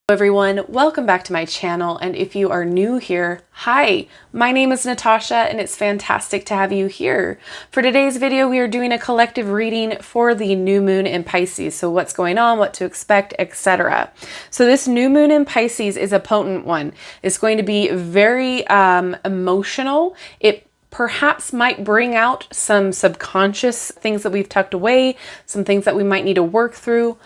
Hello everyone, welcome back to my channel, and if you are new here, hi, my name is Natasha and it's fantastic to have you here. For today's video, we are doing a collective reading for the new moon in Pisces. So what's going on, what to expect, etc. So this new moon in Pisces is a potent one. It's going to be very emotional. It perhaps might bring out some subconscious things that we've tucked away, some things that we might need to work through,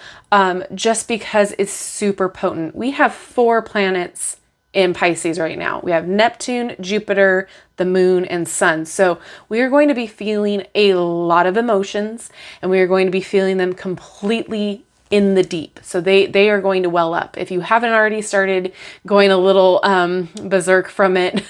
just because it's super potent. We have 4 planets in Pisces right now. We have Neptune, Jupiter, the moon, and sun. So we are going to be feeling a lot of emotions, and we are going to be feeling them completely in the deep. So they are going to well up. If you haven't already started going a little berserk from it,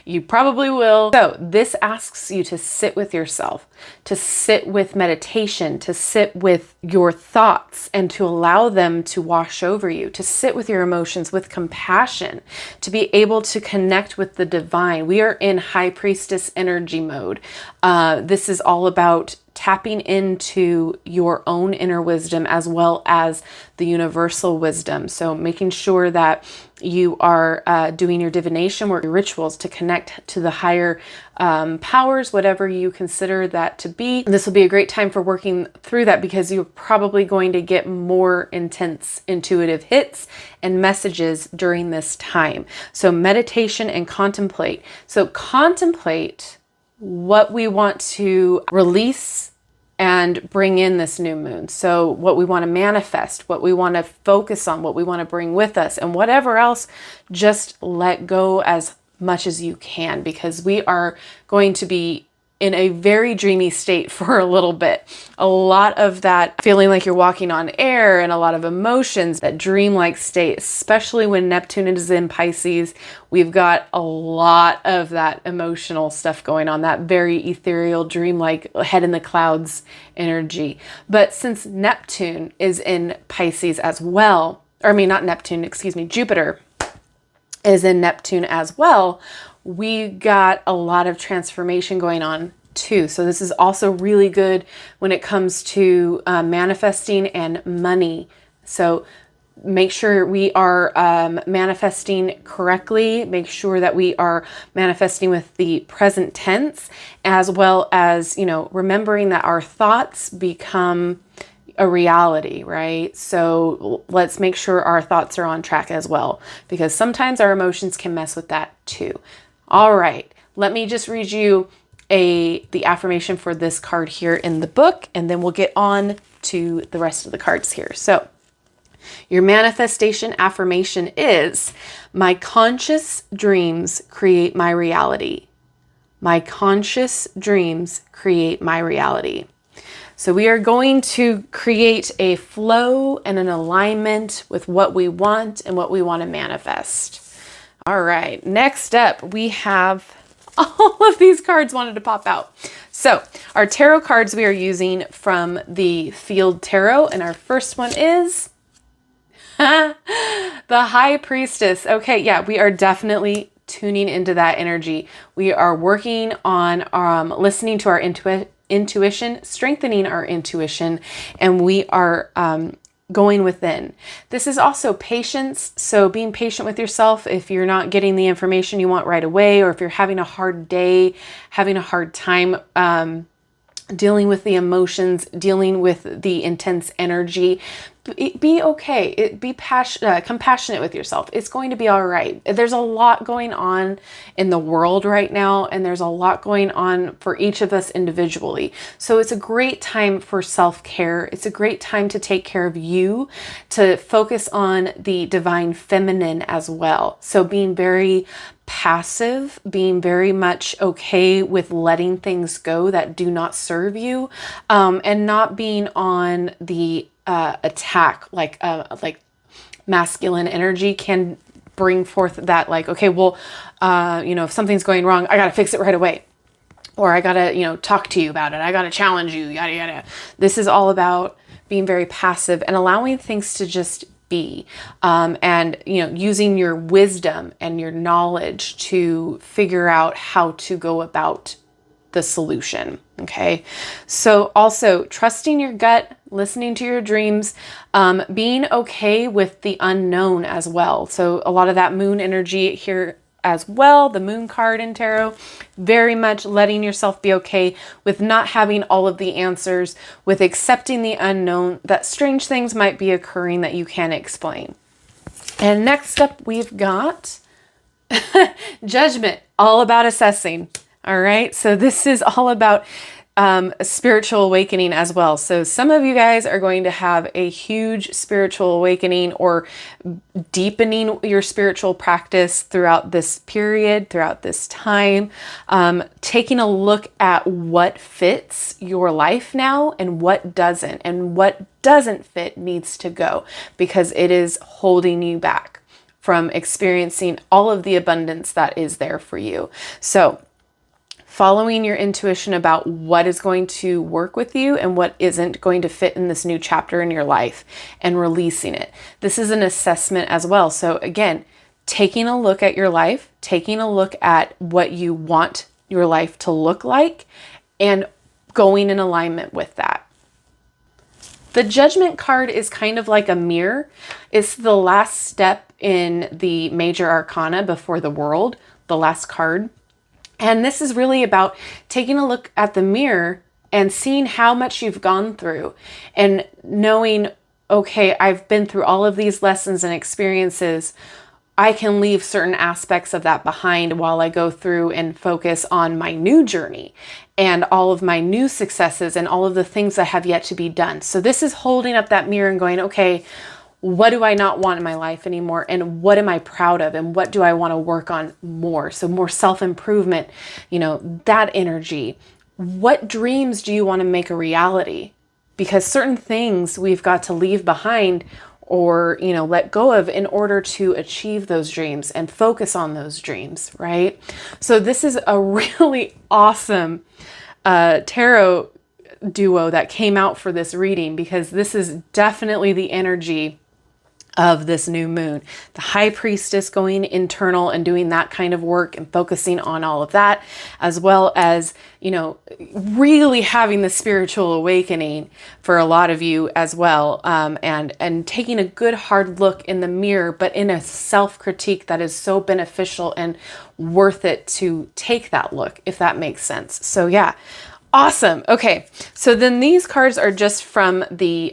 you probably will. So this asks you to sit with yourself, to sit with meditation, to sit with your thoughts and to allow them to wash over you, to sit with your emotions with compassion, to be able to connect with the divine. We are in high priestess energy mode. This is all about tapping into your own inner wisdom as well as the universal wisdom. So making sure that you are doing your divination work, your rituals to connect to the higher powers, whatever you consider that to be. And this will be a great time for working through that because you're probably going to get more intense intuitive hits and messages during this time. So meditation and contemplate. So contemplate what we want to release and bring in this new moon. So what we want to manifest, what we want to focus on, what we want to bring with us, and whatever else, just let go as much as you can, because we are going to be in a very dreamy state for a little bit. A lot of that feeling like you're walking on air and a lot of emotions, that dreamlike state, especially when Neptune is in Pisces, we've got a lot of that emotional stuff going on, that very ethereal, dreamlike, head in the clouds energy. But since Neptune is in Pisces as well, or I mean, not Neptune, excuse me, Jupiter is in Neptune as well, we got a lot of transformation going on too. So this is also really good when it comes to manifesting and money. So make sure we are manifesting correctly. Make sure that we are manifesting with the present tense, as well as, you know, remembering that our thoughts become a reality, right? So let's make sure our thoughts are on track as well, because sometimes our emotions can mess with that too. All right, let me just read you the affirmation for this card here in the book, and then we'll get on to the rest of the cards here. So your manifestation affirmation is, my conscious dreams create my reality. My conscious dreams create my reality. So we are going to create a flow and an alignment with what we want and what we want to manifest. All right, next up we have all of these cards wanted to pop out. So our tarot cards we are using from the Field Tarot, and our first one is the High Priestess. Okay, yeah, we are definitely tuning into that energy. We are working on listening to our intuition, strengthening our intuition, and we are going within. This is also patience. So being patient with yourself if you're not getting the information you want right away, or if you're having a hard day, having a hard time dealing with the emotions, dealing with the intense energy. Be okay. Be compassionate with yourself. It's going to be all right. There's a lot going on in the world right now, and there's a lot going on for each of us individually. So it's a great time for self-care. It's a great time to take care of you, to focus on the divine feminine as well. So being very passive, being very much okay with letting things go that do not serve you, and not being on the attack, like masculine energy can bring forth that, like, okay, well, you know, if something's going wrong, I got to fix it right away, or I got to, you know, talk to you about it. I got to challenge you, yada, yada. This is all about being very passive and allowing things to just be, and, you know, using your wisdom and your knowledge to figure out how to go about the solution. Okay. So also trusting your gut, listening to your dreams, being okay with the unknown as well. So a lot of that moon energy here as well, the moon card in tarot, very much letting yourself be okay with not having all of the answers, with accepting the unknown, that strange things might be occurring that you can't explain. And next up, we've got Judgment, all about assessing. All right. So this is all about a spiritual awakening as well. So some of you guys are going to have a huge spiritual awakening or deepening your spiritual practice throughout this period, throughout this time, taking a look at what fits your life now and what doesn't fit needs to go, because it is holding you back from experiencing all of the abundance that is there for you. So following your intuition about what is going to work with you and what isn't going to fit in this new chapter in your life, and releasing it. This is an assessment as well. So again, taking a look at your life, taking a look at what you want your life to look like, and going in alignment with that. The Judgment card is kind of like a mirror. It's the last step in the major arcana before the World, the last card. And this is really about taking a look at the mirror and seeing how much you've gone through and knowing, okay, I've been through all of these lessons and experiences. I can leave certain aspects of that behind while I go through and focus on my new journey and all of my new successes and all of the things that have yet to be done. So this is holding up that mirror and going, okay, what do I not want in my life anymore? And what am I proud of? And what do I want to work on more? So more self-improvement, that energy. What dreams do you want to make a reality? Because certain things we've got to leave behind or, let go of in order to achieve those dreams and focus on those dreams, right? So this is a really awesome tarot duo that came out for this reading, because this is definitely the energy of this new moon. The High Priestess going internal and doing that kind of work and focusing on all of that, as well as, really having the spiritual awakening for a lot of you as well. And taking a good hard look in the mirror, but in a self-critique that is so beneficial and worth it to take that look, if that makes sense. So yeah. Awesome. Okay. So then these cards are just from the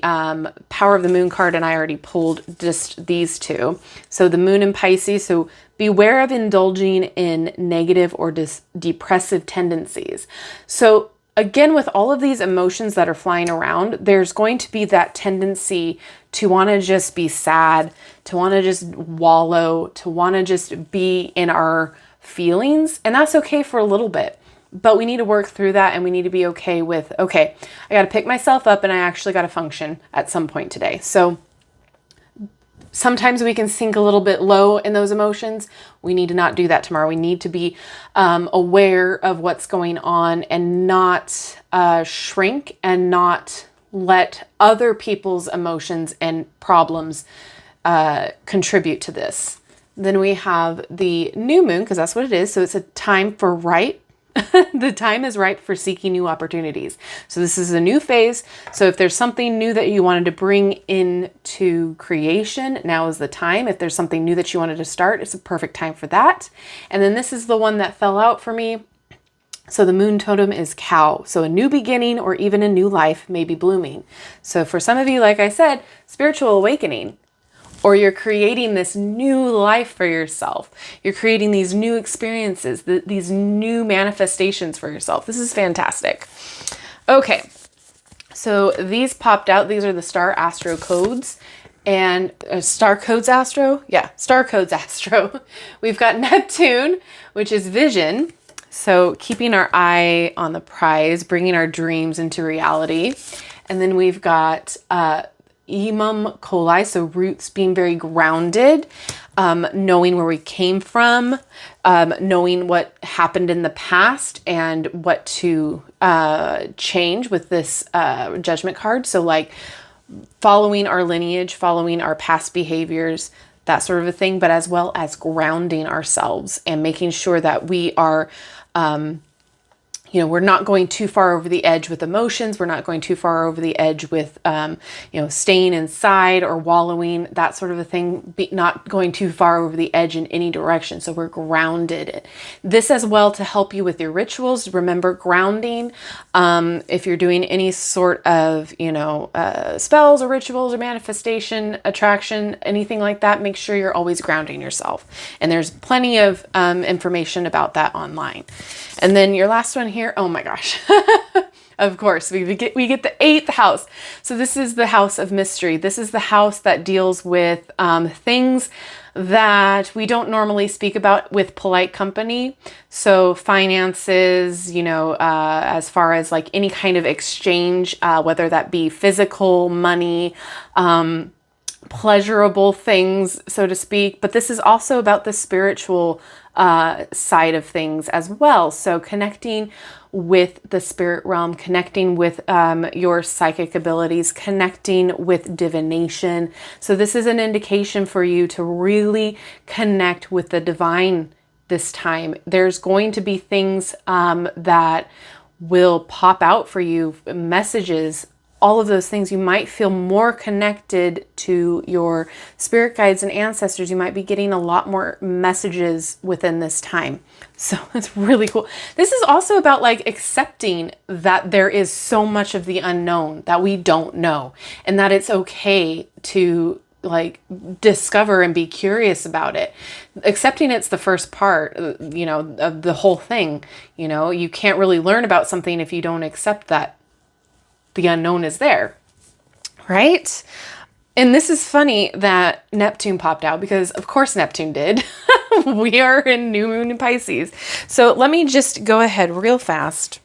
Power of the Moon card, and I already pulled just these two. So the Moon in Pisces. So beware of indulging in negative or depressive tendencies. So again, with all of these emotions that are flying around, there's going to be that tendency to want to just be sad, to want to just wallow, to want to just be in our feelings. And that's okay for a little bit. But we need to work through that, and we need to be okay with, okay, I got to pick myself up and I actually got to function at some point today. So sometimes we can sink a little bit low in those emotions. We need to not do that tomorrow. We need to be aware of what's going on and not shrink and not let other people's emotions and problems contribute to this. Then we have the new moon, because that's what it is. So it's a time for the time is ripe for seeking new opportunities. So this is a new phase. So if there's something new that you wanted to bring into creation, now is the time. If there's something new that you wanted to start, it's a perfect time for that. And then this is the one that fell out for me. So the moon totem is cow. So a new beginning or even a new life may be blooming. So for some of you, like I said, spiritual awakening. Or you're creating this new life for yourself. You're creating these new experiences, these new manifestations for yourself. This is fantastic. Okay, so these popped out. These are the Star Astro codes. And Starcodes Astro? Yeah, Starcodes Astro. We've got Neptune, which is vision. So keeping our eye on the prize, bringing our dreams into reality. And then we've got Imam Coli, so roots, being very grounded, knowing where we came from, knowing what happened in the past and what to change with this Judgment card. So like following our lineage, following our past behaviors, that sort of a thing, but as well as grounding ourselves and making sure that we are we're not going too far over the edge with emotions. We're not going too far over the edge with, staying inside or wallowing, that sort of a thing, not going too far over the edge in any direction. So we're grounded. This as well to help you with your rituals. Remember grounding. If you're doing any sort of, spells or rituals or manifestation, attraction, anything like that, make sure you're always grounding yourself. And there's plenty of information about that online. And then your last one here, oh my gosh. Of course, we get the 8th house. So this is the house of mystery. This is the house that deals with things that we don't normally speak about with polite company. So finances, as far as like any kind of exchange, whether that be physical, money, pleasurable things, so to speak. But this is also about the spiritual side of things as well. So connecting with the spirit realm, connecting with your psychic abilities, connecting with divination. So this is an indication for you to really connect with the divine this time. There's going to be things that will pop out for you, messages, all of those things. You might feel more connected to your spirit guides and ancestors. You might be getting a lot more messages within this time. So it's really cool. This is also about like accepting that there is so much of the unknown that we don't know, and that it's okay to like discover and be curious about it. Accepting it's the first part, of the whole thing. You can't really learn about something if you don't accept that the unknown is there, right? And this is funny that Neptune popped out, because of course Neptune did. We are in new moon in Pisces. So let me just go ahead real fast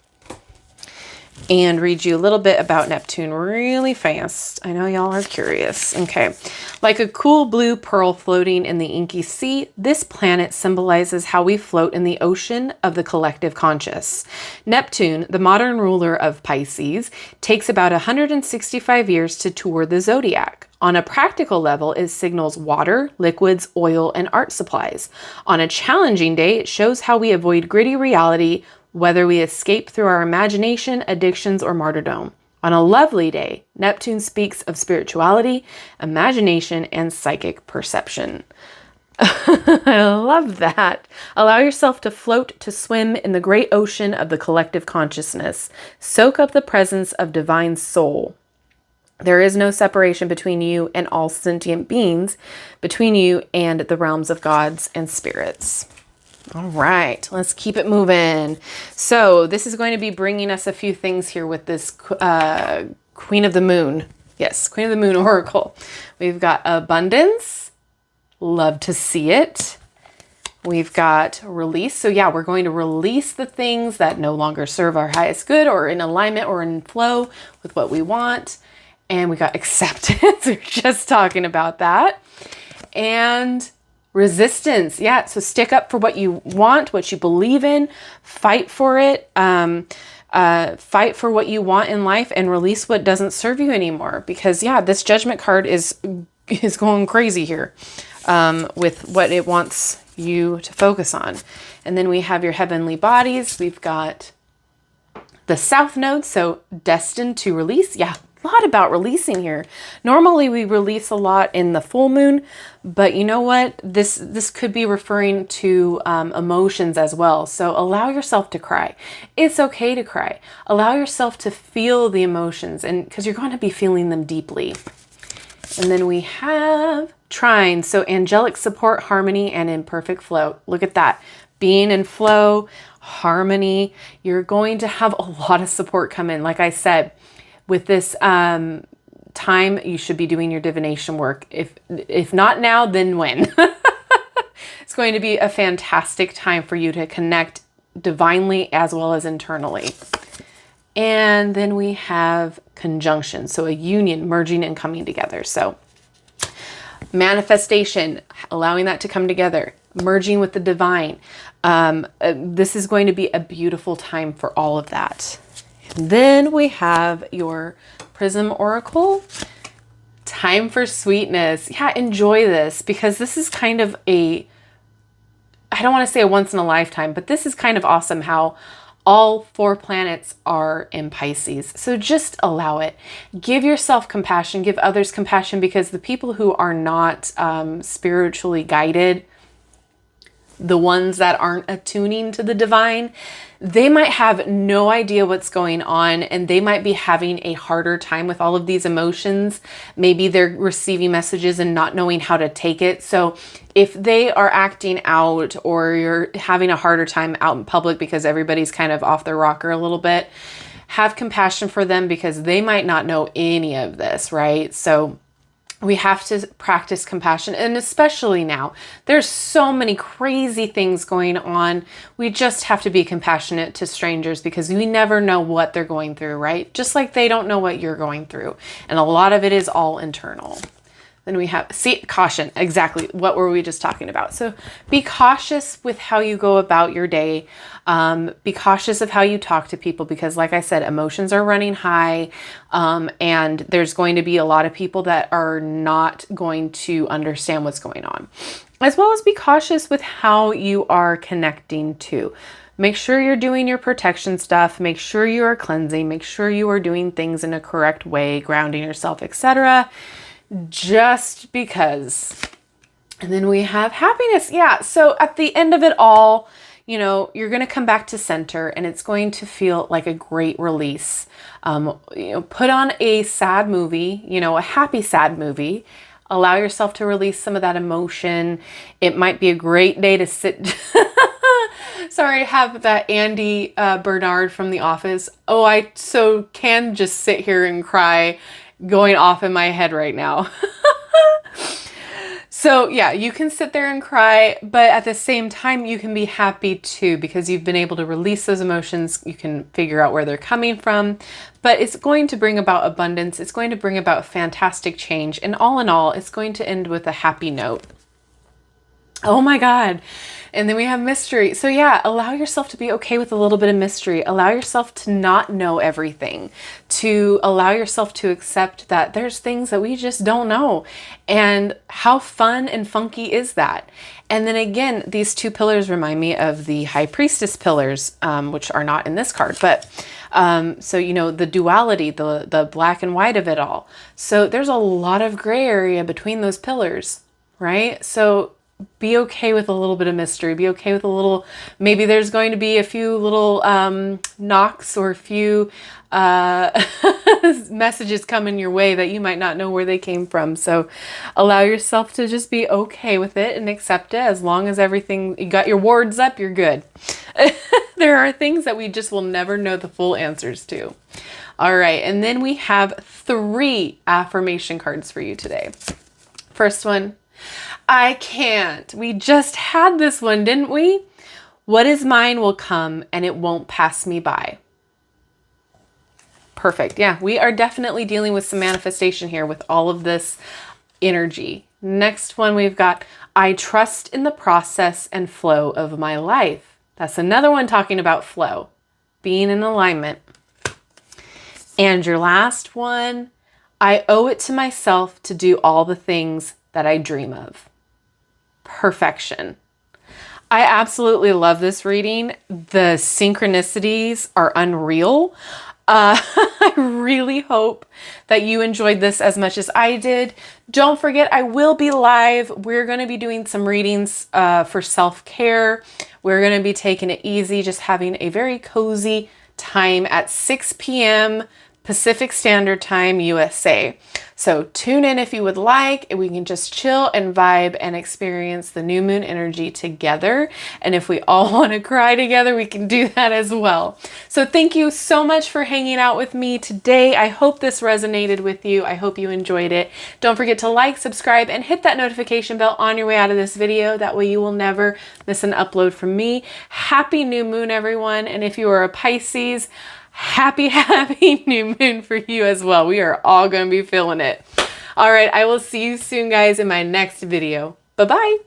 and read you a little bit about Neptune really fast. I know y'all are curious. Okay. Like a cool blue pearl floating in the inky sea, this planet symbolizes how we float in the ocean of the collective conscious. Neptune, the modern ruler of Pisces, takes about 165 years to tour the zodiac. On a practical level, it signals water, liquids, oil, and art supplies. On a challenging day, it shows how we avoid gritty reality, whether we escape through our imagination, addictions, or martyrdom. On a lovely day, Neptune speaks of spirituality, imagination, and psychic perception. I love that. Allow yourself to float, to swim in the great ocean of the collective consciousness. Soak up the presence of divine soul. There is no separation between you and all sentient beings, between you and the realms of gods and spirits. All right, let's keep it moving. So this is going to be bringing us a few things here with this Queen of the Moon. Yes, Queen of the Moon Oracle. We've got abundance. Love to see it. We've got release. So yeah, we're going to release the things that no longer serve our highest good or in alignment or in flow with what we want. And we got acceptance. We're just talking about that. And resistance. Yeah. So stick up for what you want, what you believe in, fight for it. Fight for what you want in life and release what doesn't serve you anymore. Because yeah, this Judgment card is going crazy here with what it wants you to focus on. And then we have your heavenly bodies. We've got the South Node. So destined to release. Yeah. A lot about releasing here. Normally we release a lot in the full moon, but you know what? This could be referring to emotions as well. So allow yourself to cry. It's okay to cry. Allow yourself to feel the emotions, and because you're going to be feeling them deeply. And then we have trine. So angelic support, harmony, and in perfect flow. Look at that. Being in flow, harmony. You're going to have a lot of support come in. Like I said, with this time, you should be doing your divination work. If not now, then when? It's going to be a fantastic time for you to connect divinely as well as internally. And then we have conjunction. So a union, merging and coming together. So manifestation, allowing that to come together, merging with the divine. This is going to be a beautiful time for all of that. Then we have your Prism Oracle. Time for sweetness. Yeah, enjoy this, because this is kind of I don't want to say a once in a lifetime, but this is kind of awesome how All 4 planets are in Pisces. So just allow it. Give yourself compassion, give others compassion, because the people who are not spiritually guided, the ones that aren't attuning to the divine, they might have no idea what's going on, and they might be having a harder time with all of these emotions. Maybe they're receiving messages and not knowing how to take it. So if they are acting out, or you're having a harder time out in public because everybody's kind of off their rocker a little bit, have compassion for them, because they might not know any of this, right? So we have to practice compassion, and especially now, there's so many crazy things going on. We just have to be compassionate to strangers, because we never know what they're going through, right? Just like they don't know what you're going through. And a lot of it is all internal. Then we have, see, caution. Exactly. What were we just talking about? So be cautious with how you go about your day. Be cautious of how you talk to people, because like I said, emotions are running high. And there's going to be a lot of people that are not going to understand what's going on. As well as be cautious with how you are connecting to. Make sure you're doing your protection stuff. Make sure you are cleansing. Make sure you are doing things in a correct way, grounding yourself, etc. Just because. And then we have happiness. Yeah. So at the end of it all, you know, you're going to come back to center, and it's going to feel like a great release. You know, put on a sad movie, you know, a happy, sad movie. Allow yourself to release some of that emotion. It might be a great day to sit. Sorry, I have that Andy Bernard from The Office. Oh, I so can just sit here and cry, going off in my head right now. So yeah, you can sit there and cry, but at the same time, you can be happy too, because you've been able to release those emotions. You can figure out where they're coming from, but it's going to bring about abundance. It's going to bring about fantastic change. And all in all, it's going to end with a happy note. Oh my God. And then we have mystery. So yeah, allow yourself to be okay with a little bit of mystery. Allow yourself to not know everything, to allow yourself to accept that there's things that we just don't know. And how fun and funky is that? And then again, these 2 pillars remind me of the High Priestess pillars, which are not in this card, but so, you know, the duality, the black and white of it all. So there's a lot of gray area between those pillars, right? So be okay with a little bit of mystery. Be okay with a little, maybe there's going to be a few little knocks, or a few messages coming your way that you might not know where they came from. So allow yourself to just be okay with it and accept it. As long as everything, you got your wards up, you're good. There are things that we just will never know the full answers to. All right. And then we have 3 affirmation cards for you today. First one, I can't. We just had this one, didn't we? What is mine will come, and it won't pass me by. Perfect. Yeah, we are definitely dealing with some manifestation here with all of this energy. Next one, we've got, I trust in the process and flow of my life. That's another one talking about flow, being in alignment. And your last one, I owe it to myself to do all the things that I dream of. Perfection. I absolutely love this reading. The synchronicities are unreal. I really hope that you enjoyed this as much as I did. Don't forget, I will be live. We're going to be doing some readings for self-care. We're going to be taking it easy, just having a very cozy time at 6 p.m. Pacific Standard Time, USA. So tune in if you would like, and we can just chill and vibe and experience the new moon energy together. And if we all want to cry together, we can do that as well. So thank you so much for hanging out with me today. I hope this resonated with you. I hope you enjoyed it. Don't forget to like, subscribe, and hit that notification bell on your way out of this video. That way you will never miss an upload from me. Happy new moon, everyone. And if you are a Pisces, happy new moon for you as well. We are all going to be feeling it. All right, I will see you soon, guys, in my next video. Bye-bye.